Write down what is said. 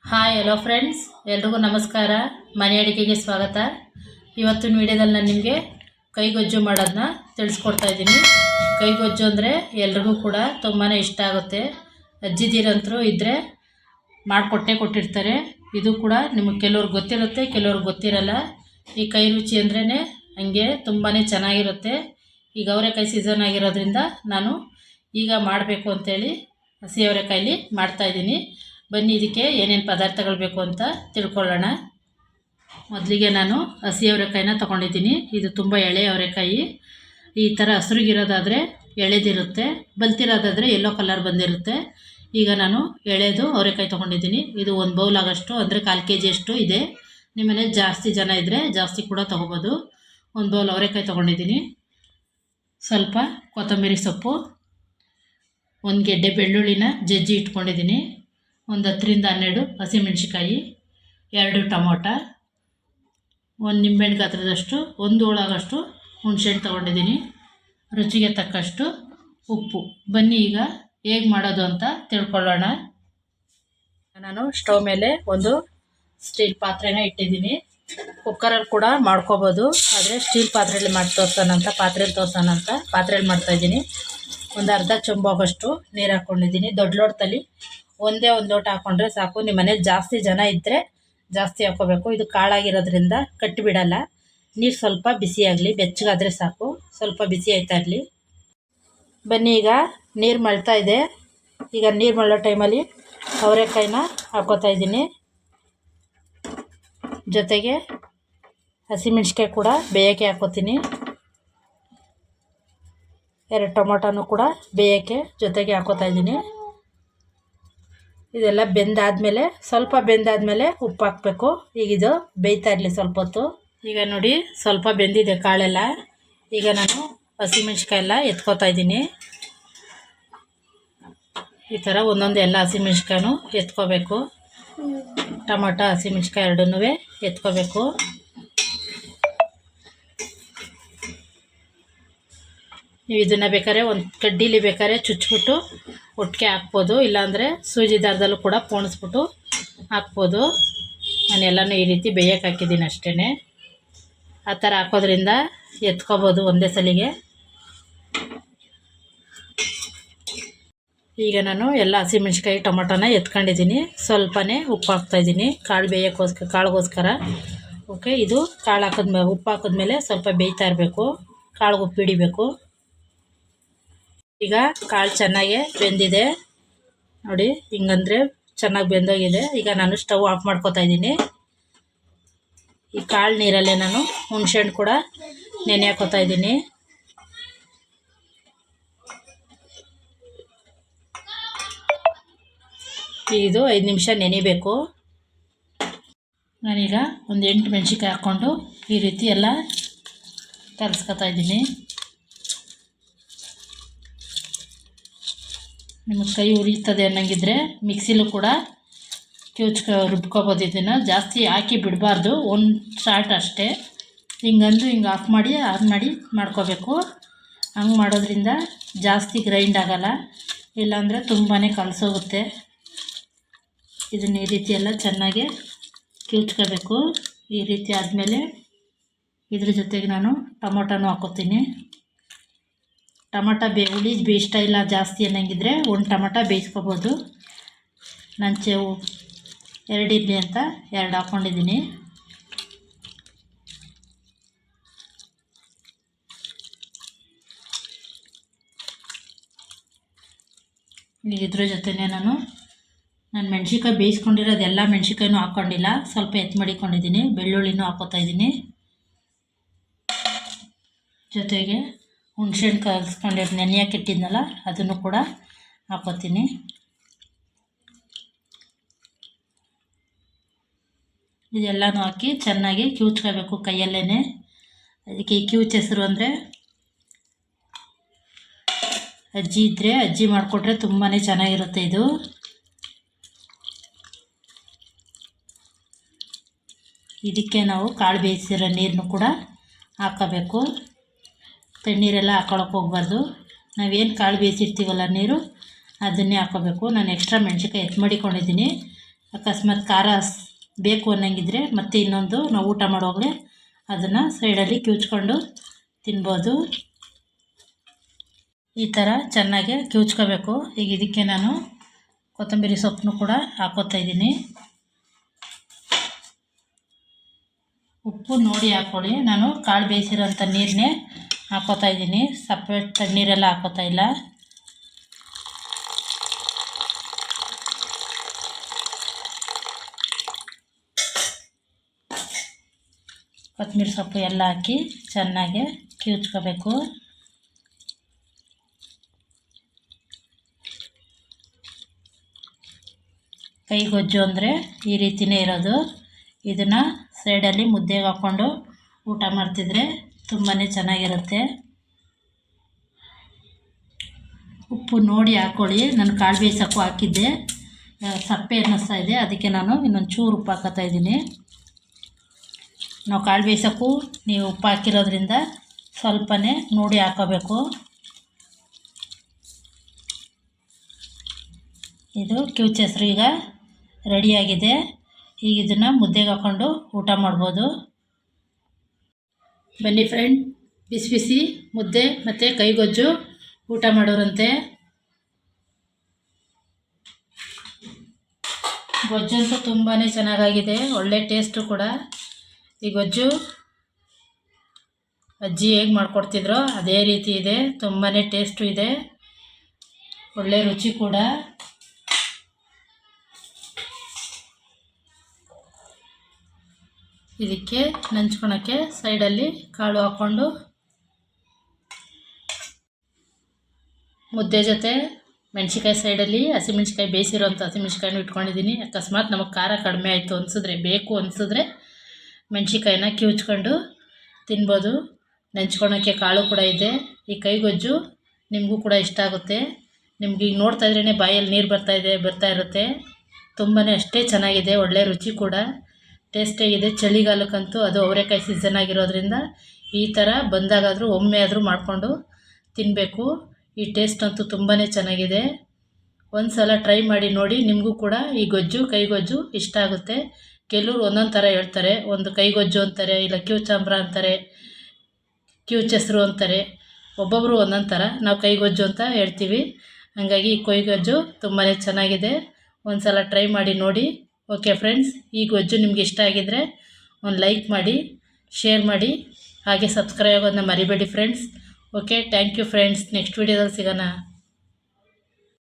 Hi hello friends, ಎಲ್ರಿಗೂ ನಮಸ್ಕಾರ. ಮನೆ ಅಡುಗೆಗೆ ಸ್ವಾಗತ. ಇವತ್ತಿನ ವಿಡಿಯೋದಲ್ಲಿ ನಾನು ನಿಮಗೆ ಕೈಗೊಜ್ಜು ಮಾಡೋದನ್ನ ತಿಳಿಸ್ಕೊಡ್ತಾ ಇದ್ದೀನಿ. ಕೈಗೊಜ್ಜು ಅಂದರೆ ಎಲ್ರಿಗೂ ಕೂಡ ತುಂಬಾ ಇಷ್ಟ ಆಗುತ್ತೆ. ಅಜ್ಜಿದಿರಂತರೂ ಇದ್ದರೆ ಕೊಟ್ಟಿರ್ತಾರೆ. ಇದು ಕೂಡ ನಿಮಗೆ ಕೆಲವ್ರಿಗೆ ಗೊತ್ತಿರುತ್ತೆ, ಕೆಲವ್ರಿಗೆ ಗೊತ್ತಿರಲ್ಲ. ಈ ಕೈ ರುಚಿ ಅಂದ್ರೇ ಹಂಗೆ ತುಂಬಾ ಚೆನ್ನಾಗಿರುತ್ತೆ. ಈಗ ಅವರೆಕಾಯಿ ಸೀಸನ್ ಆಗಿರೋದ್ರಿಂದ ನಾನು ಈಗ ಮಾಡಬೇಕು ಅಂಥೇಳಿ ಹಸಿ ಅವರೆಕಾಯಲ್ಲಿ ಮಾಡ್ತಾಯಿದ್ದೀನಿ. ಬನ್ನಿ ಇದಕ್ಕೆ ಏನೇನು ಪದಾರ್ಥಗಳು ಬೇಕು ಅಂತ ತಿಳ್ಕೊಳ್ಳೋಣ. ಮೊದಲಿಗೆ ನಾನು ಹಸಿ ಅವರೆಕಾಯಿನ ತೊಗೊಂಡಿದ್ದೀನಿ. ಇದು ತುಂಬ ಎಳೆ ಅವರೆಕಾಯಿ. ಈ ಥರ ಹಸ್ರಿಗಿರೋದಾದರೆ ಎಳೆದಿರುತ್ತೆ, ಬಲ್ತಿರೋದಾದರೆ ಯೆಲ್ಲೋ ಕಲರ್ ಬಂದಿರುತ್ತೆ. ಈಗ ನಾನು ಎಳೆದು ಅವರೆಕಾಯಿ ತೊಗೊಂಡಿದ್ದೀನಿ. ಇದು ಒಂದು ಬೌಲ್ ಆಗೋಷ್ಟು, ಅಂದರೆ 1/4 kg ಅಷ್ಟು ಇದೆ. ನಿಮ್ಮನೆ ಜಾಸ್ತಿ ಜನ ಇದ್ದರೆ ಜಾಸ್ತಿ ಕೂಡ ತೊಗೋಬೋದು. ಒಂದು ಬೌಲ್ ಅವರೆಕಾಯಿ ತೊಗೊಂಡಿದ್ದೀನಿ. ಸ್ವಲ್ಪ ಕೊತ್ತಂಬರಿ ಸೊಪ್ಪು, ಒಂದು ಗೆಡ್ಡೆ ಬೆಳ್ಳುಳ್ಳಿನ ಜಜ್ಜಿ ಇಟ್ಕೊಂಡಿದ್ದೀನಿ. ಒಂದು 10ರಿಂದ 12 ಹಸಿಮೆಣ್ಸಿಕಾಯಿ, 2 ಟೊಮೊಟ, ಒಂದು ನಿಂಬೆಹಣ್ಣು ಗಾತ್ರದಷ್ಟು, ಒಂದು ಹೋಳಾಗಷ್ಟು ಹುಣಸೆಹಣ್ಣು ತೊಗೊಂಡಿದ್ದೀನಿ. ರುಚಿಗೆ ತಕ್ಕಷ್ಟು ಉಪ್ಪು. ಬನ್ನಿ ಈಗ ಹೇಗೆ ಮಾಡೋದು ಅಂತ ತಿಳ್ಕೊಳ್ಳೋಣ. ನಾನು ಸ್ಟವ್ ಮೇಲೆ ಒಂದು ಸ್ಟೀಲ್ ಪಾತ್ರೆನ ಇಟ್ಟಿದ್ದೀನಿ. ಕುಕ್ಕರಲ್ಲಿ ಕೂಡ ಮಾಡ್ಕೋಬೋದು, ಆದರೆ ಸ್ಟೀಲ್ ಪಾತ್ರೆಯಲ್ಲಿ ಮಾಡಿ ತೋರಿಸೋಣಂತ, ಪಾತ್ರೆಯಲ್ಲಿ ಮಾಡ್ತಾಯಿದ್ದೀನಿ. ಒಂದು ಅರ್ಧ ಚೊಂಬಾಗೋಷ್ಟು ನೀರು ಹಾಕ್ಕೊಂಡಿದ್ದೀನಿ. ದೊಡ್ಡ ಲೋಟದಲ್ಲಿ ಒಂದೇ ಒಂದು ಲೋಟ ಹಾಕ್ಕೊಂಡ್ರೆ ಸಾಕು. ನಿಮ್ಮ ಮನೇಲಿ ಜಾಸ್ತಿ ಜನ ಇದ್ದರೆ ಜಾಸ್ತಿ ಹಾಕ್ಕೋಬೇಕು. ಇದು ಕಾಳಾಗಿರೋದ್ರಿಂದ ಕಟ್ಟಿಬಿಡಲ್ಲ. ನೀರು ಸ್ವಲ್ಪ ಬಿಸಿಯಾಗಲಿ, ಬೆಚ್ಚಗಾದರೆ ಸಾಕು. ಸ್ವಲ್ಪ ಬಿಸಿ ಆಯ್ತಾ ಇರಲಿ. ಬನ್ನಿ ಈಗ ನೀರು ಮಳ್ತಾ ಇದೆ. ಈಗ ನೀರು ಮಳ್ಳೋ ಟೈಮಲ್ಲಿ ಅವರೆಕಾಯಿನ ಹಾಕ್ಕೋತಾ ಇದ್ದೀನಿ. ಜೊತೆಗೆ ಹಸಿಮೆಣ್ಸಿಕಾಯಿ ಕೂಡ ಬೇಯೋಕ್ಕೆ ಹಾಕ್ಕೋತೀನಿ. 2 ಟೊಮೊಟೊನೂ ಕೂಡ ಬೇಯೋಕ್ಕೆ ಜೊತೆಗೆ ಹಾಕ್ಕೋತಾ ಇದ್ದೀನಿ. ಇದೆಲ್ಲ ಸ್ವಲ್ಪ ಬೆಂದಾದಮೇಲೆ ಉಪ್ಪು ಹಾಕಬೇಕು. ಈಗ ಇದು ಬೇಯ್ತಾ ಇರಲಿ ಸ್ವಲ್ಪ ಹೊತ್ತು. ಈಗ ನೋಡಿ ಸ್ವಲ್ಪ ಬೆಂದಿದೆ ಕಾಳೆಲ್ಲ. ಈಗ ನಾನು ಹಸಿಮೆಣ್ಸಿಕಾಯಿ ಎಲ್ಲ ಎತ್ಕೋತಾ ಇದ್ದೀನಿ. ಈ ಥರ ಒಂದೊಂದು ಎಲ್ಲ ಹಸಿಮೆಣ್ಸಿಕಾಯನ್ನು ಎತ್ಕೋಬೇಕು. ಟೊಮೊಟೊ ಹಸಿಮೆಣ್ಸಿಕಾಯಿ ಎರಡನ್ನೂ ಎತ್ಕೋಬೇಕು. ನೀವು ಇದನ್ನು ಬೇಕಾದ್ರೆ ಒಂದು ಕಡ್ಡೀಲಿ ಬೇಕಾದ್ರೆ ಚುಚ್ಚಿಬಿಟ್ಟು ಒಟ್ಟಿಗೆ ಹಾಕ್ಬೋದು, ಇಲ್ಲಾಂದರೆ ಸೂಜಿ ದಾರದಲ್ಲೂ ಕೂಡ ಪೋಣಿಸ್ಬಿಟ್ಟು ಹಾಕ್ಬೋದು. ನಾನೆಲ್ಲನೂ ಈ ರೀತಿ ಬೇಯಕ್ಕೆ ಹಾಕಿದ್ದೀನಿ ಅಷ್ಟೇ. ಆ ಥರ ಹಾಕೋದ್ರಿಂದ ಎತ್ಕೋಬೋದು ಒಂದೇ ಸಲಿಗೆ. ಈಗ ನಾನು ಎಲ್ಲ ಹಸಿಮೆಣ್ಸಿಕಾಯಿ ಟೊಮೊಟೊನ ಎತ್ಕೊಂಡಿದ್ದೀನಿ. ಸ್ವಲ್ಪನೇ ಉಪ್ಪು ಹಾಕ್ತಾಯಿದ್ದೀನಿ ಕಾಳಿಗೋಸ್ಕರ. ಓಕೆ, ಇದು ಉಪ್ಪು ಹಾಕಿದ್ಮೇಲೆ ಸ್ವಲ್ಪ ಬೇಯ್ತಾ ಇರಬೇಕು. ಕಾಳಿಗೆ ಉಪ್ಪು ಹಿಡಿಬೇಕು. ಈಗ ಕಾಳು ಚೆನ್ನಾಗಿ ಬೆಂದಿದೆ ನೋಡಿ, ಹಿಂಗಂದರೆ ಚೆನ್ನಾಗಿ ಬೆಂದೋಗಿದೆ. ಈಗ ನಾನು ಸ್ಟವ್ ಆಫ್ ಮಾಡ್ಕೋತಾ ಇದ್ದೀನಿ. ಈ ಕಾಳು ನೀರಲ್ಲೇ ನಾನು ಹುಣಸೆಹಣ್ಣು ಕೂಡ ನೆನೆ ಹಾಕೋತಾ ಇದ್ದೀನಿ. ಇದು 5 ನಿಮಿಷ ನೆನಿಬೇಕು. ನಾನೀಗ ಒಂದು 8 ಮೆಣಸಿನ್ಕಾಯಿ ಹಾಕ್ಕೊಂಡು ಈ ರೀತಿ ಎಲ್ಲ ಕಲಸ್ಕೊತಾ ಇದ್ದೀನಿ. ನಿಮಗೆ ಕೈ ಉರಿತದೆ ಅನ್ನಂಗಿದ್ರೆ ಮಿಕ್ಸಿಲೂ ಕೂಡ ರುಬ್ಕೋಬೋದು. ಇದನ್ನು ಜಾಸ್ತಿ ಹಾಕಿ ಬಿಡಬಾರ್ದು, ಒಂದು ಶಾರ್ಟ್ ಅಷ್ಟೇ. ಹಿಂಗೆ ಆಫ್ ಮಾಡಿ ಆನ್ ಮಾಡಿ ಮಾಡ್ಕೋಬೇಕು. ಹಂಗೆ ಮಾಡೋದ್ರಿಂದ ಜಾಸ್ತಿ ಗ್ರೈಂಡ್ ಆಗೋಲ್ಲ, ಇಲ್ಲಾಂದರೆ ತುಂಬಾ ಕಲಸೋಗುತ್ತೆ. ಇದನ್ನು ಈ ರೀತಿ ಎಲ್ಲ ಚೆನ್ನಾಗಿ ಕಿವುಚ್ಕೋಬೇಕು. ಈ ರೀತಿ ಆದಮೇಲೆ ಇದ್ರ ಜೊತೆಗೆ ನಾನು ಟೊಮೊಟೊನೂ ಹಾಕ್ಕೋತೀನಿ. ಟೊಮೊಟೊ ಹುಳಿ ಇಷ್ಟ ಇಲ್ಲ ಜಾಸ್ತಿ ಅನ್ನಂಗಿದ್ರೆ ಒಂದು ಟೊಮೊಟೊ ಬೇಯಿಸ್ಕೋಬೋದು. ನಾನು 2 ಇಡ್ಲಿ ಅಂತ 2 ಹಾಕ್ಕೊಂಡಿದ್ದೀನಿ. ಈಗ ಇದ್ರ ಜೊತೆನೇ ನಾನು ಮೆಣಸಿನ್ಕಾಯಿ ಬೇಯಿಸ್ಕೊಂಡಿರೋದು ಎಲ್ಲ ಮೆಣಸಿನ್ಕಾಯಿನೂ ಹಾಕ್ಕೊಂಡಿಲ್ಲ, ಸ್ವಲ್ಪ ಮಡಿಕೊಂಡಿದ್ದೀನಿ. ಬೆಳ್ಳುಳ್ಳಿನೂ ಹಾಕ್ಕೋತಾ ಇದ್ದೀನಿ. ಜೊತೆಗೆ ಹುಣಸೆಹಣ್ಣು ಕಲಸ್ಕೊಂಡಿರೋ ನೆನೆಯಕ್ಕೆ ಇಟ್ಟಿದ್ನಲ್ಲ ಅದನ್ನು ಕೂಡ ಹಾಕ್ಕೋತೀನಿ. ಇದೆಲ್ಲನೂ ಹಾಕಿ ಚೆನ್ನಾಗಿ ಕಿವುಚ್ಕೋಬೇಕು ಕೈಯಲ್ಲೇ. ಅದಕ್ಕೆ ಈ ಕಿವುಚ್ ಹೆಸರು ಅಂದರೆ ಅಜ್ಜಿ ಇದ್ದರೆ ಅಜ್ಜಿ ಮಾಡಿಕೊಟ್ರೆ ತುಂಬಾ ಚೆನ್ನಾಗಿರುತ್ತೆ. ಇದು ಇದಕ್ಕೆ ನಾವು ಕಾಳು ಬೇಯಿಸಿರೋ ನೀರನ್ನು ಕೂಡ ಹಾಕೋಬೇಕು. ತಣ್ಣೀರೆಲ್ಲ ಹಾಕೊಳಕ್ಕೆ ಹೋಗ್ಬಾರ್ದು. ನಾವೇನು ಕಾಳು ಬೇಯಿಸಿರ್ತೀವಲ್ಲ ನೀರು, ಅದನ್ನೇ ಹಾಕ್ಕೋಬೇಕು. ನಾನು ಎಕ್ಸ್ಟ್ರಾ ಮೆಣಸಿನ್ಕಾಯಿ ಮಡಿಕೊಂಡಿದ್ದೀನಿ, ಅಕಸ್ಮಾತ್ ಖಾರ ಬೇಕು ಅನ್ನಂಗಿದ್ರೆ ಮತ್ತೆ ಇನ್ನೊಂದು ನಾವು ಊಟ ಮಾಡುವಾಗಲೇ ಅದನ್ನು ಸೈಡಲ್ಲಿ ಕಿವುಚ್ಕೊಂಡು ತಿನ್ಬೋದು. ಈ ಥರ ಚೆನ್ನಾಗಿ ಕಿವುಚ್ಕೋಬೇಕು. ಈಗ ಇದಕ್ಕೆ ನಾನು ಕೊತ್ತಂಬರಿ ಸೊಪ್ಪನ್ನು ಕೂಡ ಹಾಕ್ಕೋತಾ ಇದ್ದೀನಿ. ಉಪ್ಪು ನೋಡಿ ಹಾಕ್ಕೊಳ್ಳಿ. ನಾನು ಕಾಳು ಬೇಯಿಸಿರೋಂಥ ನೀರನ್ನೇ ಹಾಕ್ಕೋತಾ ಇದ್ದೀನಿ, ಸಪ್ರೇಟ್ ತಣ್ಣೀರೆಲ್ಲ ಹಾಕ್ಕೋತಾ ಇಲ್ಲ. ಕೊತ್ತಂಬರಿ ಸೊಪ್ಪು ಎಲ್ಲ ಹಾಕಿ ಚೆನ್ನಾಗಿ ಕಿವುಚ್ಕೋಬೇಕು. ಕೈಗೊಜ್ಜು ಅಂದರೆ ಈ ರೀತಿಯೇ ಇರೋದು. ಇದನ್ನು ಸೈಡಲ್ಲಿ ಮುದ್ದೆಗೆ ಹಾಕ್ಕೊಂಡು ಊಟ ಮಾಡ್ತಿದ್ರೆ ತುಂಬಾ ಚೆನ್ನಾಗಿರುತ್ತೆ. ಉಪ್ಪು ನೋಡಿ ಹಾಕ್ಕೊಳ್ಳಿ. ನಾನು ಕಾಳು ಬೇಯಿಸೋಕ್ಕೂ ಹಾಕಿದ್ದೆ, ಸಪ್ಪೆ ಅನ್ನಿಸ್ತಾ ಇದೆ, ಅದಕ್ಕೆ ನಾನು ಇನ್ನೊಂದು ಚೂರು ಉಪ್ಪು ಹಾಕೋತಾ ಇದ್ದೀನಿ. ನಾವು ಕಾಳು ಬೇಯಿಸೋಕ್ಕೂ ನೀವು ಉಪ್ಪು ಹಾಕಿರೋದ್ರಿಂದ ಸ್ವಲ್ಪನೇ ನೋಡಿ ಹಾಕೋಬೇಕು. ಇದು ಕಿವುಚೆಸ್ರು ಈಗ ರೆಡಿಯಾಗಿದೆ. ಈಗ ಇದನ್ನು ಮುದ್ದೆಗೆ ಹಾಕ್ಕೊಂಡು ಊಟ ಮಾಡ್ಬೋದು. ಬನ್ನಿ ಫ್ರೆಂಡ್, ಬಿಸಿ ಬಿಸಿ ಮುದ್ದೆ ಮತ್ತು ಕೈಗೊಜ್ಜು ಊಟ ಮಾಡೋರಂತೆ. ಗೊಜ್ಜಂತೂ ತುಂಬಾ ಚೆನ್ನಾಗಾಗಿದೆ, ಒಳ್ಳೆ ಟೇಸ್ಟು ಕೂಡ. ಈ ಗೊಜ್ಜು ಅಜ್ಜಿ ಹೇಗೆ ಮಾಡಿಕೊಡ್ತಿದ್ರೋ ಅದೇ ರೀತಿ ಇದೆ, ತುಂಬಾ ಟೇಸ್ಟು ಇದೆ, ಒಳ್ಳೆ ರುಚಿ ಕೂಡ. ಇದಕ್ಕೆ ನಂಚ್ಕೊಳಕ್ಕೆ ಸೈಡಲ್ಲಿ ಕಾಳು ಹಾಕ್ಕೊಂಡು ಮುದ್ದೆ ಜೊತೆ ಮೆಣಸಿನ್ಕಾಯಿ ಸೈಡಲ್ಲಿ ಹಸಿಮೆಣ್ಸಿಕಾಯಿ ಬೇಯಿಸಿರೋಂಥ ಹಸಿಮೆಣ್ಸಿಕಾಯಿನೂ ಇಟ್ಕೊಂಡಿದ್ದೀನಿ. ಅಕಸ್ಮಾತ್ ನಮಗೆ ಖಾರ ಕಡಿಮೆ ಆಯಿತು ಅನಿಸಿದ್ರೆ, ಬೇಕು ಅನಿಸಿದ್ರೆ ಮೆಣಸಿನ್ಕಾಯಿನ ಕಿವುಚ್ಕೊಂಡು ತಿನ್ಬೋದು. ನೆಂಚ್ಕೊಳಕ್ಕೆ ಕಾಳು ಕೂಡ ಇದೆ. ಈ ಕೈಗೊಜ್ಜು ನಿಮಗೂ ಕೂಡ ಇಷ್ಟ ಆಗುತ್ತೆ. ನಿಮ್ಗೆ ಈಗ ನೋಡ್ತಾ ಇದ್ರೇ ಬಾಯಲ್ಲಿ ನೀರು ಬರ್ತಾ ಇರುತ್ತೆ. ತುಂಬಾ ಅಷ್ಟೇ ಚೆನ್ನಾಗಿದೆ, ಒಳ್ಳೆ ರುಚಿ ಕೂಡ, ಟೇಸ್ಟಿಯಾಗಿದೆ. ಚಳಿಗಾಲಕ್ಕಂತೂ ಅದು ಅವರೆಕಾಯಿ ಸೀಸನ್ ಆಗಿರೋದ್ರಿಂದ ಈ ಥರ ಬಂದಾಗಾದರೂ ಒಮ್ಮೆ ಆದರೂ ಮಾಡಿಕೊಂಡು ತಿನ್ನಬೇಕು. ಈ ಟೇಸ್ಟ್ ಅಂತೂ ತುಂಬಾ ಚೆನ್ನಾಗಿದೆ. ಒಂದು ಸಲ ಟ್ರೈ ಮಾಡಿ ನೋಡಿ, ನಿಮಗೂ ಕೂಡ ಈ ಗೊಜ್ಜು ಕೈಗೊಜ್ಜು ಇಷ್ಟ ಆಗುತ್ತೆ. ಕೆಲವರು ಒಂದೊಂದು ಥರ ಹೇಳ್ತಾರೆ, ಒಂದು ಕೈಗೊಜ್ಜು ಅಂತಾರೆ, ಇಲ್ಲ ಕಿವುಚಾಂಬ್ರ ಅಂತಾರೆ, ಕಿವುಚೆಸ್ರು ಅಂತಾರೆ, ಒಬ್ಬೊಬ್ಬರು ಒಂದೊಂದು ಥರ. ನಾವು ಕೈಗೊಜ್ಜು ಅಂತ ಹೇಳ್ತೀವಿ. ಹಾಗಾಗಿ ಈ ಕೈಗೊಜ್ಜು ತುಂಬಾ ಚೆನ್ನಾಗಿದೆ, ಒಂದು ಸಲ ಟ್ರೈ ಮಾಡಿ ನೋಡಿ. ಓಕೆ ಫ್ರೆಂಡ್ಸ್, ಈ ಗೊಜ್ಜು ನಿಮ್ಗೆ ಇಷ್ಟ ಆಗಿದ್ದರೆ ಒಂದು ಲೈಕ್ ಮಾಡಿ, ಶೇರ್ ಮಾಡಿ, ಹಾಗೆ ಸಬ್ಸ್ಕ್ರೈಬ್ ಆಗೋದನ್ನ ಮರಿಬೇಡಿ friends. Okay, thank you friends. Next ವೀಡಿಯೋದಲ್ಲಿ ಸಿಗೋಣ.